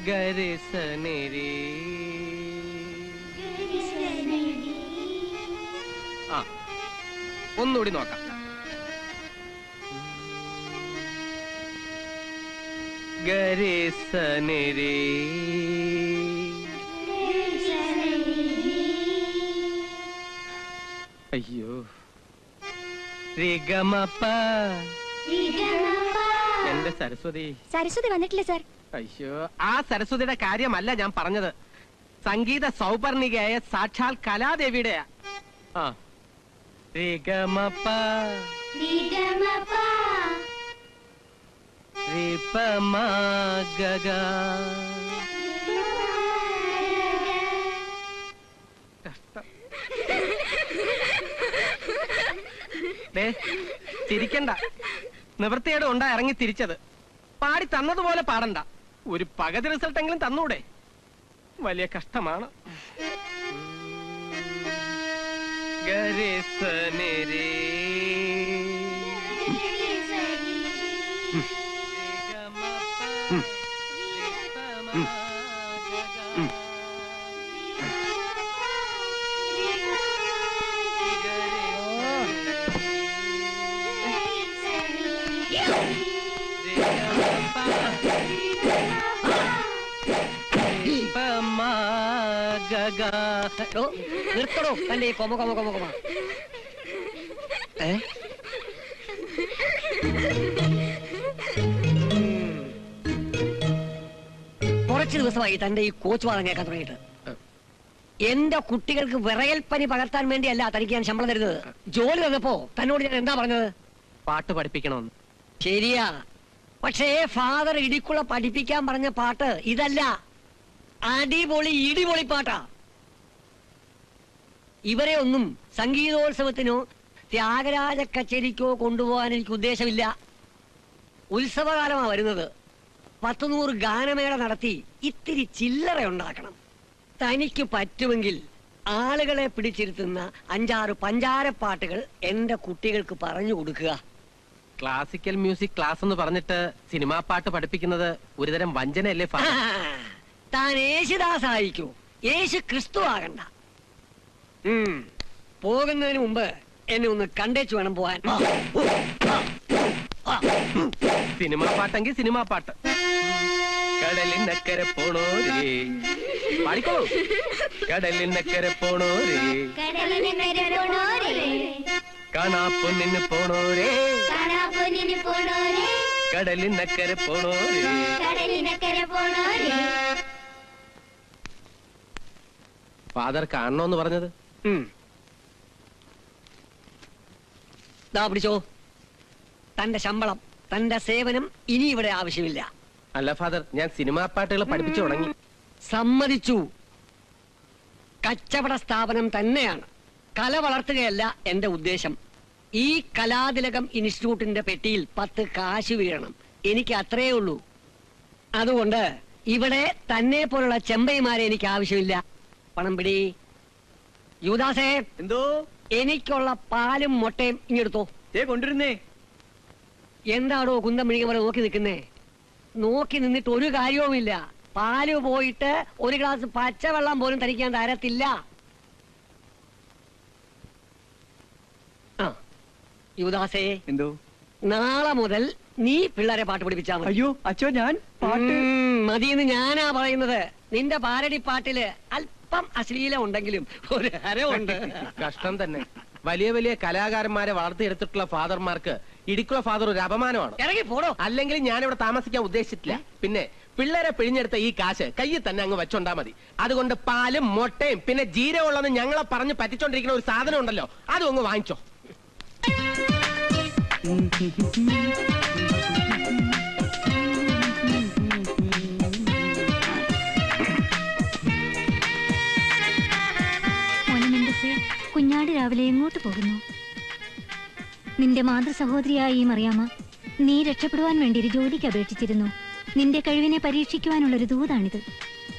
ഗരിസനിരി. ആ ഒന്നുകൂടി നോക്കാം. ഗരിസനിരി. അയ്യോ. റിഗമപ്പ. എന്റെ സരസ്വതി. സരസ്വതി വന്നിട്ടില്ല സാർ. അയ്യോ, ആ സരസ്വതിയുടെ കാര്യമല്ല ഞാൻ പറഞ്ഞത്. സംഗീത സൗപർണികയായ സാക്ഷാൽ കലാദേവിയുടെയാ. ആ റിഗമപ്പ റിപമാ ഗഗ. ചിരിക്കണ്ട. നിവൃത്തിയോടെ ഉണ്ടാ ഇറങ്ങി തിരിച്ചത്. പാടി തന്നതുപോലെ പാടണ്ട. ഒരു പകുതി റിസൾട്ടെങ്കിലും തന്നൂടെ? വലിയ കഷ്ടമാണ്. ഗരിസനിരി. നിർത്തണോ തന്റെ കൊമ കൊമ കൊമ കൊമ. കുറച്ചു ദിവസമായി തന്റെ ഈ കോച്ച് വാദം കേൾക്കാൻ തുടങ്ങിയിട്ട്. എന്റെ കുട്ടികൾക്ക് വിറയൽ പനി പകർത്താൻ വേണ്ടിയല്ല തനിക്ക് ഞാൻ ശമ്പളം തരുന്നത്. ജോലി തന്നപ്പോ തന്നോട് ഞാൻ എന്താ പറഞ്ഞത്? പാട്ട് പഠിപ്പിക്കണമെന്ന്. ശരിയാ, പക്ഷേ ഫാദർ ഇടിക്കുള്ള പഠിപ്പിക്കാൻ പറഞ്ഞ പാട്ട് ഇതല്ല. അടിപൊളി ഇടിപൊളി പാട്ടാ. ഇവരെ ഒന്നും സംഗീതോത്സവത്തിനോ ത്യാഗരാജ കച്ചേരിക്കോ കൊണ്ടുപോകാൻ എനിക്ക് ഉദ്ദേശമില്ല. ഉത്സവകാലമാ വരുന്നത്. 100 ഗാനമേള നടത്തി ഇത്തിരി ചില്ലറ ഉണ്ടാക്കണം. തനിക്ക് പറ്റുമെങ്കിൽ ആളുകളെ പിടിച്ചിരുത്തുന്ന 5-6 പഞ്ചാരപ്പാട്ടുകൾ എന്റെ കുട്ടികൾക്ക് പറഞ്ഞു കൊടുക്കുക. ക്ലാസിക്കൽ മ്യൂസിക് ക്ലാസ് എന്ന് പറഞ്ഞിട്ട് സിനിമാ പാട്ട് പഠിപ്പിക്കുന്നത് ഒരുതരം വഞ്ചനയല്ലേ? താൻ യേശുദാസായിക്കോ, യേശു ക്രിസ്തു ആകണ്ട. പോകുന്നതിന് മുമ്പ് എന്നെ ഒന്ന് കണ്ടേച്ചു വേണം പോവാൻ. സിനിമാ പാട്ടെങ്കിൽ സിനിമാ പാട്ട്. കടലിനക്കരെ പോണോരേ പാടിക്കോളൂ. കടലിനക്കരെ പോണോരേ കാണാപ്പൊന്നിന് പോണോരേ കടലിനക്കരെ പോണോരേ. ഫാദർ കാണണോന്ന് പറഞ്ഞത്? പിടിച്ചോ തന്റെ ശമ്പളം. തന്റെ സേവനം ഇനി ഇവിടെ ആവശ്യമില്ല. അല്ല ഫാദർ, ഞാൻ സിനിമാ പാട്ടുകൾ പഠിപ്പിച്ചു തുടങ്ങി. സമ്മതിച്ചു. കച്ചവട സ്ഥാപനം തന്നെയാണ്. കല വളർത്തുകയല്ല എന്റെ ഉദ്ദേശം. ഈ കലാതിലകം ഇൻസ്റ്റിറ്റ്യൂട്ടിന്റെ പെട്ടിയിൽ 10 കാശ് വീഴണം. എനിക്ക് അത്രേ ഉള്ളൂ. അതുകൊണ്ട് ഇവിടെ തന്നെ പോലുള്ള ചെമ്പൈമാരെ എനിക്ക് ആവശ്യമില്ല. പണം പിടി. യുവദാസേ, എന്തോ? എനിക്കുള്ള പാലും മുട്ടയും ഇങ്ങെടുത്തോ. കൊണ്ടിരുന്നേ. എന്താണോ കുന്തം മിഴിക പോലെ നോക്കി നിൽക്കുന്നേ? നോക്കി നിന്നിട്ട് ഒരു കാര്യവുമില്ല. പാല് പോയിട്ട് 1 ഗ്ലാസ് പച്ചവെള്ളം പോലും തനിക്കാൻ തരത്തില്ല. യുവദാസേ, എന്തോ? നാളെ മുതൽ നീ പിള്ളേരെ പാട്ട് പഠിപ്പിച്ചാ മതി. അയ്യോ അച്ഛോ, ഞാൻ പാട്ട് മതിയെന്ന് ഞാനാ പറയുന്നത്. നിന്റെ പാരടി പാട്ടില് അല്പം അശ്ലീലം ഉണ്ടെങ്കിലും ഒരു ഹരമുണ്ട്. കഷ്ടം തന്നെ. വലിയ വലിയ കലാകാരന്മാരെ വളർത്തിയെടുത്തിട്ടുള്ള ഫാദർമാർക്ക് ഇടിക്കുള്ള ഫാദർ ഒരു അപമാനമാണ്. ഇറങ്ങി പോടോ. അല്ലെങ്കിൽ ഞാനിവിടെ താമസിക്കാൻ ഉദ്ദേശിച്ചിട്ടില്ല. പിന്നെ പിള്ളേരെ പിഴിഞ്ഞെടുത്ത ഈ കാശ് കയ്യിൽ തന്നെ അങ്ങ് വെച്ചോണ്ടാ മതി. അതുകൊണ്ട് പാലും മുട്ടയും പിന്നെ ജീരകമുള്ളതെന്ന് ഞങ്ങളെ പറഞ്ഞ് പറ്റിച്ചോണ്ടിരിക്കുന്ന ഒരു സാധനം ഉണ്ടല്ലോ, അതും അങ്ങ് വാങ്ങിച്ചോ. കുഞ്ഞാടി രാവിലെ എങ്ങോട്ട് പോകുന്നു? നിന്റെ മാതൃ സഹോദരിയായ ഈ മറിയാമ്മ നീ രക്ഷപ്പെടുവാൻ വേണ്ടി ഒരു ജോലിക്ക് അപേക്ഷിച്ചിരുന്നു. നിന്റെ കഴിവിനെ പരീക്ഷിക്കുവാനുള്ളൊരു ദൂതാണിത്.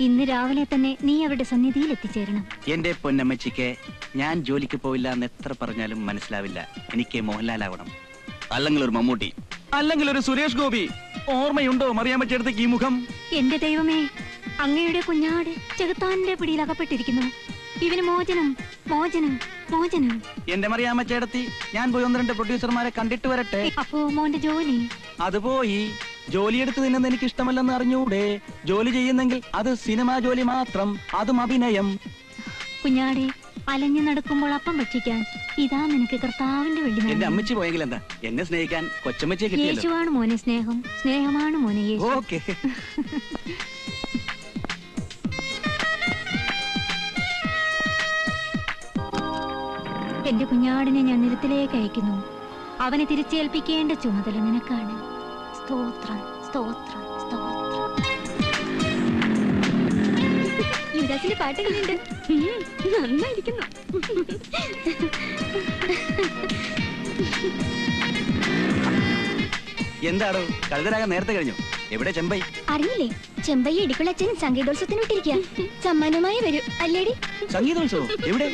ഇന്ന് രാവിലെ തന്നെ നീ അവരുടെ സന്നിധിയിൽ എത്തിച്ചേരണം. എന്റെ പൊന്നമ്മച്ചിക്ക് ഞാൻ ജോലിക്ക് പോയില്ല എന്ന് എത്ര പറഞ്ഞാലും മനസ്സിലാവില്ല. എനിക്ക് മോഹൻലാൽ ആവണം, അല്ലെങ്കിൽ ഒരു മമ്മൂട്ടി, അല്ലെങ്കിൽ ഒരു സുരേഷ് ഗോപി. ഓർമ്മയുണ്ടോ മറിയാമ്മ ചേട്ടത്തേക്ക് ഈ മുഖം? എന്റെ ദൈവമേ, അങ്ങയുടെ കുഞ്ഞാട് ചെകുത്താന്റെ പിടിയിൽ അകപ്പെട്ടിരിക്കുന്നു. ഇവന് മോചനം, മോചനം, മോചനം. എന്റെ മറിയാമ്മ ചേട്ടത്തി, ഞാൻ പോയി 1-2 പ്രൊഡ്യൂസർമാരെ കണ്ടിട്ട് വരട്ടെ. അപ്പോ മോന്റെ ജോലി? അത് പോയി. ജോലിയെടുത്ത് തിന്നുന്നത് എനിക്ക് ഇഷ്ടമല്ലെന്ന് അറിഞ്ഞൂടെ? ജോലി ചെയ്യുന്നെങ്കിൽ അത് സിനിമാ ജോലി മാത്രം, അതും അഭിനയം. കുഞ്ഞാടെ, അലഞ്ഞു നടക്കുമ്പോൾ അപ്പം ഭക്ഷിക്കാൻ ഇതാ നിനക്ക് കർത്താവിന്റെ എന്റെ വെള്ളി. അമ്മച്ചി പോയെങ്കിൽ എന്താ, എന്നെ സ്നേഹിക്കാൻ കൊച്ചമ്മച്ചിയെ കിട്ടിയല്ലോ. യേശുവാണ് മോനെ സ്നേഹം, സ്നേഹമാണ് മോനെ യേശു. ഓക്കെ. എന്റെ കുഞ്ഞാടിനെ ഞാൻ നിരത്തിലേക്ക് അയക്കുന്നു. അവനെ തിരിച്ചേൽപ്പിക്കേണ്ട ചുമതല നിനക്കാണ്. സ്തോത്രം, സ്തോത്രം, സ്തോത്രം. യുവരാജിന്റെ പാട്ടുകളുണ്ട്, നന്നായിരിക്കുന്നു. എന്താടോ കഴുതരാകാൻ നേരത്തെ കഴിഞ്ഞു? എവിടെ ചെമ്പൈ? അറിയില്ലേ, ചെമ്പയ്യ ഇടിക്കുളച്ചൻ സംഗീതോത്സവത്തിന് വിട്ടിരിക്കുക. സമ്മാനമായി വരും അല്ലേടി? സംഗീതോത്സവം എവിടെ?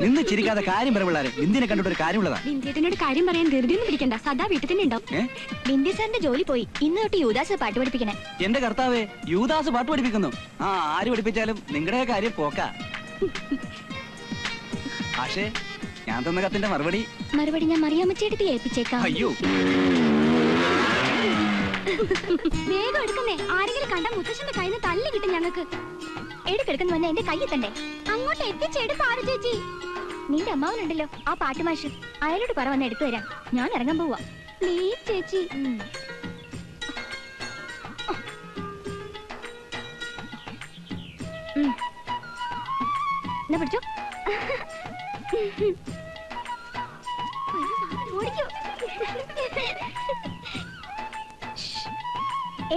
നിന്ന് ചിരിക്കാതെ കാര്യം പറവിള്ളാരെ. ബിന്ദിനെ കണ്ടിട്ട് ഒരു കാര്യമുള്ളതാ. ബിന്ദിയേട്ടനോട് കാര്യം പറയാൻ ധൃതിയൊന്നും പിടിക്കണ്ട, സദാ വീട്ടിൽ തന്നെ ഉണ്ടാവും. ബിന്ദി സാറിന്റെ ജോലി പോയി. ഇന്ന് തൊട്ട് യുവദാസ് പാട്ട് പഠിപ്പിക്കണേ. എന്റെ കർത്താവേ, യുവദാസ് പാട്ട് പഠിപ്പിക്കുന്നു. ആ, ആര് പഠിപ്പിച്ചാലും നിങ്ങളുടെ കാര്യം പോക്കാ. പക്ഷേ ഞാൻ തന്ന കത്തിന്റെ മറുപടി ഞാൻ മറിയാമ്മച്ചേട്ടത്തി ഏൽപ്പിച്ചേക്കാം. അയ്യോ, വേഗം എടുക്കുന്നേ. ആരെങ്കിലും കണ്ട മുത്തശ്ശന്റെ കയ്യിൽ നിന്ന് തല്ലി കിട്ടും ഞങ്ങൾക്ക്. എടുക്കെടുക്കുന്ന വന്ന എന്റെ കയ്യിൽ തണ്ടേ. അങ്ങോട്ട് എത്തിച്ചെടു പാറു ചേച്ചി. നിന്റെ അമ്മാവനുണ്ടല്ലോ ആ പാട്ടുമാഷ്, അയാളോട് പറ വന്ന് എടുത്തു തരാം. ഞാൻ ഇറങ്ങാൻ പോവാ. പ്ലീസ് ചേച്ചി. എന്നാ പിടിച്ചോ. ഓടിക്കോ.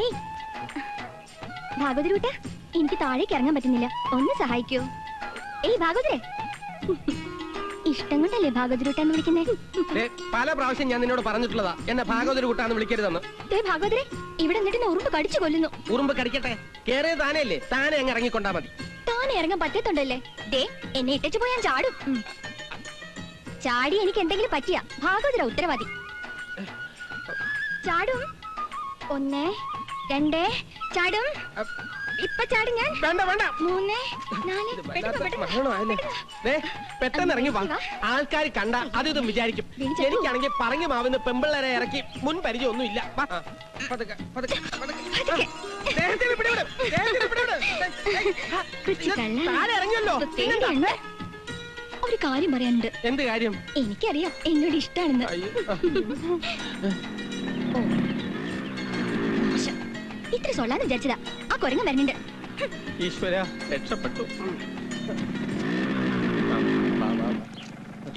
ഏയ് ഭാഗവതരൂട്ട, എനിക്ക് താഴേക്ക് ഇറങ്ങാൻ പറ്റുന്നില്ല, ഒന്ന് സഹായിക്കോ? ഏയ് ഭാഗവതരെ, ഇഷ്ടം കൊണ്ടല്ലേ ഭാഗവതരൂട്ടാന്ന് വിളിക്കുന്നേ? പല പ്രാവശ്യം ഞാൻ നിന്നോട് പറഞ്ഞിട്ടുള്ളതാ എന്നെ ഭാഗവതര് കൂട്ടാന്ന് വിളിക്കരുതെന്ന്. ഭാഗവതരെ, ഇവിടെ എന്നിട്ട് ഉറുമ്പ് കടിച്ചു കൊല്ലുന്നു. ഉറുമ്പ് കടിക്കട്ടെ, കേറിയ താനല്ലേ, താനെ അങ്ങ് ഇറങ്ങിക്കൊണ്ടാ മതി. താനെ ഇറങ്ങാൻ പറ്റത്തുണ്ടല്ലേ? ദേ, എന്നെ ഇട്ടച്ചു പോയാൻ ചാടും. ചാടി എനിക്ക് എന്തെങ്കിലും പറ്റിയ ഭാഗവതര ഉത്തരവാദി. ചാടും. 1 2 ചാടും. ഇപ്പൊ ചാടും ഞാൻ. വേണ്ട വേണ്ട, 3 4 പെട്ടെന്ന് ഇറങ്ങി വാ. ആൾക്കാർ കണ്ട അത് ഇതും വിചാരിക്കും. എനിക്കാണെങ്കിൽ പറഞ്ഞു മാവുന്ന പെമ്പിള്ളേരെ ഇറക്കി മുൻ പരിചയം ഒന്നും ഇല്ല. ഇറങ്ങിയല്ലോ. ഒരു കാര്യം പറയാനുണ്ട്. എന്ത് കാര്യം? എനിക്കറിയാം എന്നോട് ഇഷ്ടാണെന്ന്. ഇത്ര സൊല്ലാന്ന് വിചാരിച്ചതാ. ആ കൊരങ്ങൻ വരുന്നുണ്ട്. ഈശ്വര, രക്ഷപ്പെട്ടു.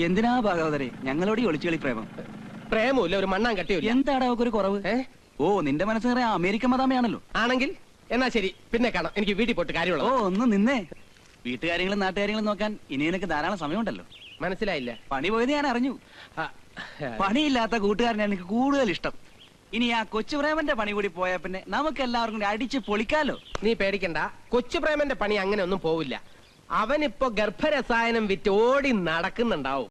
എന്തിനാ ഭാഗവതരെ ഞങ്ങളോട് ഈ ഒളിച്ചുകളി പ്രേമം? പ്രേമമില്ല, ഒരു മണ്ണാൻ കട്ടിയില്ല. എന്താടാ ഒരു കുറവ്? ഓ, നിന്റെ മനസ്സ് നിറയെ അമേരിക്കൻ മതാമയാണല്ലോ. ആണെങ്കിൽ എന്നാ ശരി, പിന്നെ കാണാം. എനിക്ക് വീട്ടിൽ പോയിട്ട് കാര്യമുള്ളൂ. ഓ, ഒന്ന് നിന്നേ. വീട്ടുകാര്യങ്ങളും നാട്ടുകാര്യങ്ങളും നോക്കാൻ ഇനി നിനക്ക് ധാരാളം സമയമുണ്ടല്ലോ. മനസ്സിലായില്ല? പണി പോയത് ഞാൻ അറിഞ്ഞു. പണിയില്ലാത്ത കൂട്ടുകാരനാണ് എനിക്ക് കൂടുതൽ ഇഷ്ടം. ഇനി ആ കൊച്ചു പ്രേമന്റെ പണി കൂടി പോയാ പിന്നെ നമുക്ക് എല്ലാവർക്കും കൂടി അടിച്ച് പൊളിക്കാലോ. നീ പേടിക്കണ്ട, കൊച്ചു പ്രേമന്റെ പണി അങ്ങനെ ഒന്നും പോവില്ല. അവനിപ്പോ ഗർഭരസായനം വിറ്റ് ഓടി നടക്കുന്നുണ്ടാവും.